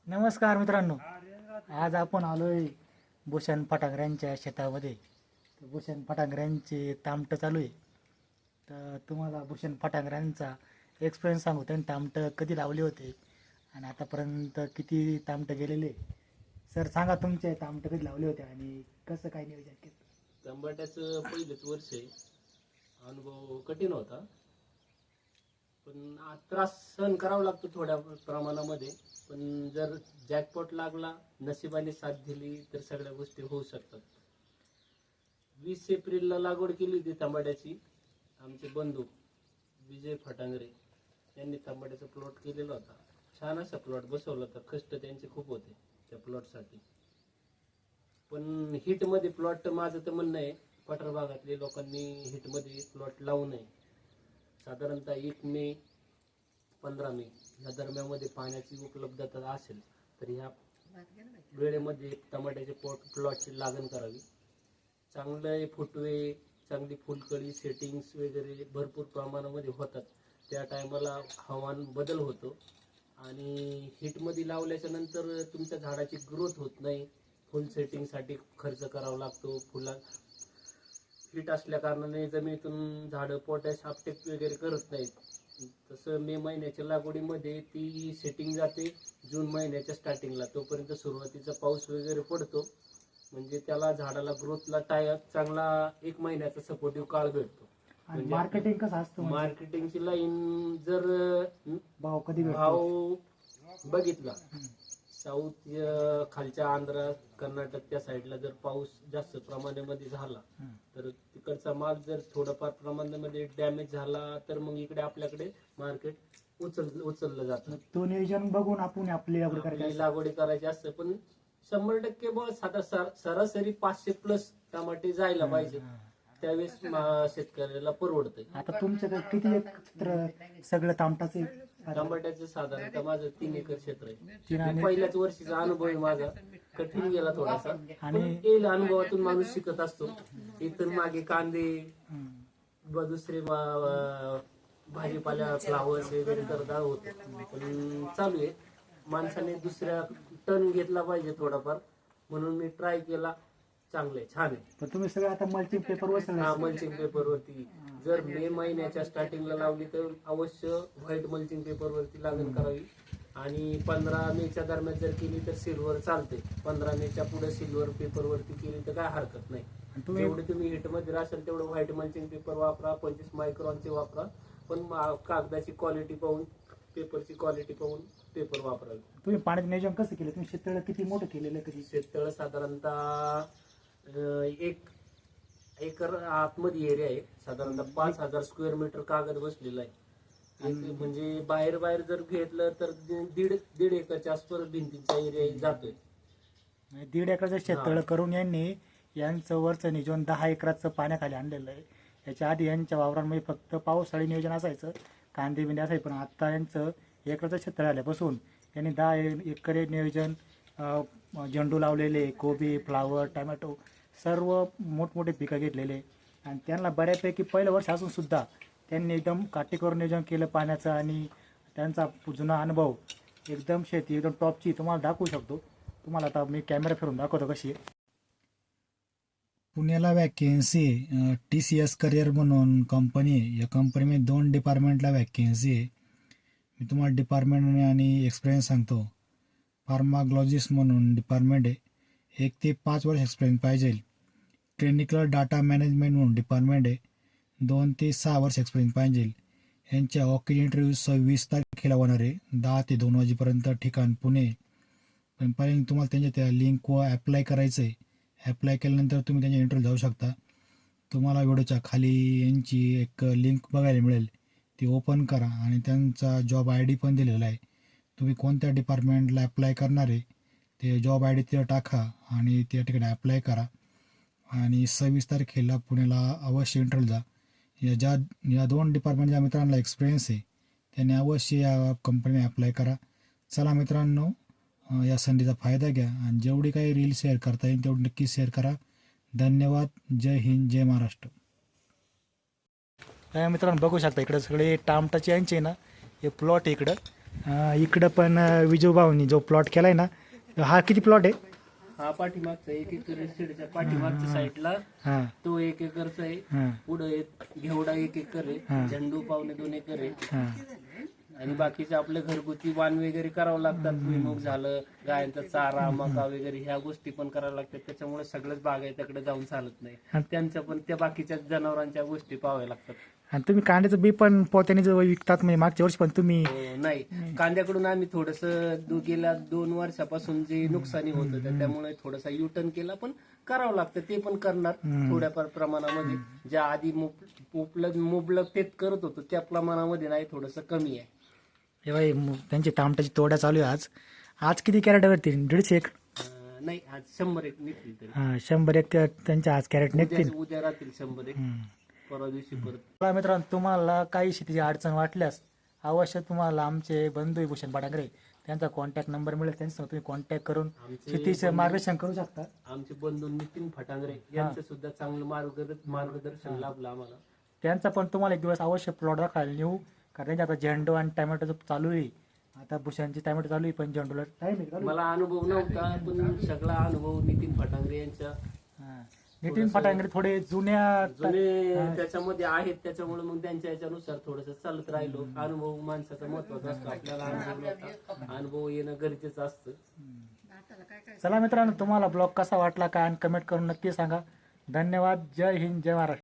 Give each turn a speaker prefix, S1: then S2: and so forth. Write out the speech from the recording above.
S1: नमस्कार मित्रांनो, आज आपण आलोय भूषण फटांगऱ्यांच्या शेतामध्ये. तर भूषण फटांगऱ्यांचे तामटं चालू आहे. तर तुम्हाला भूषण फटांगऱ्यांचा एक्सपिरियन्स सांगू. त्यांनी तामटं कधी लावले होते आणि आतापर्यंत किती तामटं गेलेले. सर सांगा, तुमचे तामटं कधी लावले होते आणि कसं काय नियोजन केलं?
S2: टमाट्याचं पहिलेच वर्ष आहे. अनुभव कठीण होता, पण त्रास सहन करावा लागतो थोड्या प्रमाणामध्ये. पण जर जॅकपॉट लागला, नशिबाने साथ दिली तर सगळ्या गोष्टी होऊ शकतात. 20 एप्रिलला लागवड केली होती टमाट्याची. आमचे बंधू विजय फटांगरे यांनी टमाट्याचा प्लॉट केलेला होता. छान असा प्लॉट बसवला होता. कष्ट त्यांचे खूप होते त्या प्लॉटसाठी. पण हिटमध्ये प्लॉट, माझं तर म्हणणं आहे पठार भागातले लोकांनी हिटमध्ये प्लॉट लावू नये. साधारणतः 1 मे 15 मे या दरम्यानमध्ये पाण्याची उपलब्धता असेल तर ह्या वेळेमध्ये टमाट्याचे प्लॉटची लागण करावी. चांगले फुटवे, चांगली फुलकळी, सेटिंग्स वगैरे भरपूर प्रमाणामध्ये होतात. त्या टायमाला हवामान बदल होतो आणि हिटमध्ये लावल्याच्या नंतर तुमच्या झाडाची ग्रोथ होत नाही. फुल सेटिंगसाठी खर्च करावा लागतो. हिट असल्या कारणाने जमिनीतून झाडं पोटॅश अपटेक वगैरे करत नाहीत. तसं मे महिन्याच्या लागवडीमध्ये ती सेटिंग जाते जून महिन्याच्या स्टार्टिंगला. तोपर्यंत सुरुवातीचा पाऊस वगैरे पडतो, म्हणजे त्याला झाडाला ग्रोथला चांगला 1 महिन्याचा सपोर्टिव्ह काळ भेटतो.
S1: आणि मार्केटिंग कसं असतं?
S2: मार्केटिंगची लाईन जर
S1: भाव कधी
S2: भाव बघितला, साऊथ खालच्या आंध्र कर्नाटक त्या साईडला जर पाऊस जास्त प्रमाणामध्ये झाला तर तिकडचा माल जर थोडंफार प्रमाणामध्ये डॅमेज झाला तर मग इकडे आपल्याकडे मार्केट उचललं जातं.
S1: तो नियोजन बघून आपण आपली
S2: लागवडी करायची असतं. पण 100% बस आता सरासरी 500+ टमाटे जायला पाहिजे, त्यावेळेस शेतकऱ्याला परवडतंय.
S1: आता तुमच्याकडे किती क्षेत्र सगळं तामटाचं?
S2: टमाट्याचं साधारणतः माझं 3 एकर क्षेत्र आहे. पहिल्याच वर्षीचा अनुभव आहे माझा. कठीण गेला थोडासा, पण येईल. अनुभवातून माणूस शिकत असतो. इथून मागे कांदे, दुसरे भाजीपाला, फ्लावर्स वगैरे करता होते. पण चालू आहे. माणसाने दुसऱ्या टर्न घेतला पाहिजे थोडाफार, म्हणून मी ट्राय केला. चांगले छान आहे.
S1: पण तुम्ही सगळं आता मल्चिंग पेपरवर?
S2: हा, मल्चिंग पेपरवरती जर मे महिन्याच्या स्टार्टिंगला लावली तर अवश्य व्हाईट मल्चिंग पेपरवरती लागण करावी. आणि 15 मेच्या दरम्यान जर केली तर सिल्वर चालते. 15 मेच्या पुढे सिल्वर पेपरवरती केली तर काय हरकत नाही. जेवढे तुम्ही हिटमध्ये राहाल तेवढं व्हाईट मल्चिंग पेपर वापरा. 25 मायक्रॉनचे वापरा. पण कागदाची क्वालिटी पाहून, पेपरची क्वालिटी पाहून पेपर वापरावे.
S1: तुम्ही पाण्याचं नियोजन कसं केलं? तुम्ही शेततळ किती मोठं केलेलं? कधी
S2: शेततळ साधारणतः 1 एकर आतमध्ये एरिया आहे. साधारणतः 5000 स्क्वेअर मीटर कागद बसलेला आहे. म्हणजे बाहेर जर घेतलं तर दीड एकरच्या आसपास भिंतीचा एरिया जातोय.
S1: 1.5 एकराचं शेततळ करून यांचं वरचं नियोजन 10 एकराचं पाण्याखाली आणलेलं आहे. याच्या आधी यांच्या वावरांमध्ये फक्त पावसाळी नियोजन असायचं, कांदे बिंदे असायचे. पण आता यांचं 1 एकराचं शेततळ आल्यापासून यांनी 10 एकर नियोजन, झेंडू लावलेले, कोबी, फ्लावर, टमॅटो, सर्व मोठमोठे पिकं घेतलेले. आणि त्यांना बऱ्यापैकी पहिलं वर्ष असून सुद्धा त्यांनी एकदम काटेकोर नियोजन केलं पाण्याचं. आणि त्यांचा जुना अनुभव, एकदम शेती एकदम टॉपची तुम्हाला दाखवू शकतो. तुम्हाला आता मी कॅमेरा फिरून दाखवतो कशी आहे. पुण्याला वॅकेन्सी आहे. TCS करिअर म्हणून कंपनी आहे. या कंपनीमध्ये 2 डिपार्टमेंटला वॅकेन्सी आहे. मी तुम्हाला डिपार्टमेंट आणि एक्सपिरियन्स सांगतो. फार्माग्लॉजिस्ट म्हणून डिपार्टमेंट आहे. 1 ते 5 वर्ष एक्सपिरियन्स पाहिजे. क्लिनिकल डाटा मॅनेजमेंट म्हणून डिपार्टमेंट आहे. 2 ते 6 वर्ष एक्सपिरियन्स पाहिजे. यांच्या वॉकिंग इंटरव्ह्यू 26 तारखेला होणार आहे. 10 ते 2 वाजेपर्यंत. ठिकाण पुणे. पण पहिल्यांदा तुम्हाला त्यांच्या त्या लिंकवर ॲप्लाय करायचं आहे. ॲप्लाय केल्यानंतर तुम्ही त्यांच्या इंटरव्ह्यू जाऊ शकता. तुम्हाला व्हिडिओच्या खाली यांची एक लिंक बघायला मिळेल, ती ओपन करा आणि त्यांचा जॉब ID पण दिलेला आहे. तुम्ही कोणत्या डिपार्टमेंटला ॲप्लाय करणार आहे ते जॉब ID तिथं टाका आणि त्या ठिकाणी ॲप्लाय करा. आणि 26 तारखेला पुण्याला अवश्य इंटरव्ह्यू जा. या 2 डिपार्टमेंटच्या मित्रांना एक्सपिरियन्स आहे त्यांनी अवश्य या कंपनीने ॲप्लाय करा. चला मित्रांनो, या संधीचा फायदा घ्या आणि जेवढी काही रील शेअर करता येईल तेवढी नक्की शेअर करा. धन्यवाद. जय हिंद, जय महाराष्ट्र. मित्रांनो बघू शकता इकडं सगळे टामटाचे यांचे ना हे प्लॉट इकडं. इकडं पण विजू भाऊनी जो प्लॉट केलाय ना, हा किती प्लॉट आहे?
S2: हा पाठीमागचा 1 एकर सीडच्या पाठीमागच्या साईडला
S1: हा
S2: तो 1 एकरचा आहे.
S1: हा
S2: पुढे घेवडा 1 एकर
S1: हा.
S2: आहे, झेंडू 2.25 एकर आहे.
S1: हा
S2: आणि बाकीचे आपले घरगुती वाण वगैरे करावं लागतात. भुईमुग झालं, गायांचा चारा, मका वगैरे ह्या गोष्टी पण कराव्या लागतात. त्याच्यामुळे सगळंच बागायत्याकडे जाऊन चालत नाही. त्यांच्या पण त्या बाकीच्या जनावरांच्या गोष्टी पाहाव्या लागतात.
S1: आणि तुम्ही कांद्याचं बी पण पोत्याने जो विकतात, म्हणजे मागच्या वर्षी पण तुम्ही
S2: नाही, कांद्याकडून आम्ही थोडस गेल्या 2 वर्षापासून जे नुकसानी होत होतं त्यामुळे थोडासा युटर्न केला, पण करावं लागतं. ते पण करणार थोड्याफार प्रमाणामध्ये. ज्या आधी मुबलक करत होतो त्या प्रमाणामध्ये नाही, थोडस कमी आहे.
S1: हे बाई त्यांची तामटाची तोड्या चालू आहे. आज आज किती कॅरेट वरती? 150 एक?
S2: नाही, आज 100 एक निघतील तरी.
S1: हा 100 एक त्यांच्या आज कॅरेट निघतील.
S2: उद्या राहतील 100 एक, परवा दिवशी परत.
S1: चला मित्रांनो, तुम्हाला काही शेतीची अडचण वाटल्यास अवश्य तुम्हाला आमचे बंधू भूषण पाटांगरे त्यांचा कॉन्टॅक्ट नंबर मिळेल, त्यांच्यासोबत तुम्ही कॉन्टॅक्ट करून शेतीचे मार्गदर्शन करू शकता.
S2: आमचे बंधू नितीन फटांगरे यांचं सुद्धा चांगलं मार्गदर्शन लाभलं आम्हाला.
S1: त्यांचा पण तुम्हाला एक दिवस अवश्य प्लॉट दाखवायला नेऊ, कारण त्यांच्या आता झेंडू आणि टॅमॅटो चालू आहे. आता भूषणची टॅमॅटो चालू आहे, पण झेंडूला टाइम आहे.
S2: मला अनुभव नव्हता, पण सगळा अनुभव नितीन फटांगरे यांच्या.
S1: नितीन फटांगरे थोडे जुने
S2: त्याच्यामध्ये आहेत, त्याच्यामुळे मग त्यांच्या याच्यानुसार थोडस चालत राहिलो. अनुभव माणसाचा महत्वाचा असतो. आपल्याला अनुभव येणं गरजेचं असतं.
S1: चला मित्रांनो, तुम्हाला ब्लॉग कसा वाटला काय आणि कमेंट करून नक्की सांगा. धन्यवाद. जय हिंद, जय महाराष्ट्र.